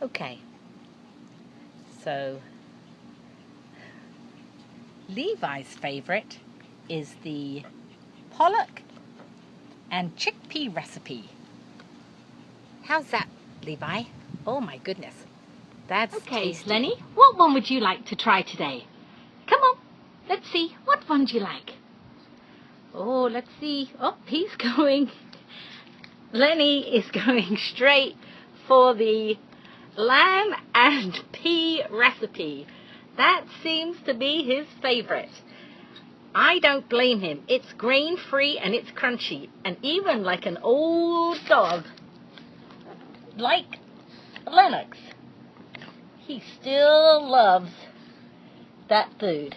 Okay, so Levi's favorite is the pollock and chickpea recipe. How's that, Levi? Oh my goodness, that's Okay, tasty. Lenny, what one would you like to try today? Come on, let's see, what one do you like? Oh, let's see. Oh, he's going. Lenny is going straight for the lamb and pea recipe. That seems to be his favorite. I don't blame him. It's grain-free and it's crunchy. And even like an old dog, like Lenox, he still loves that food.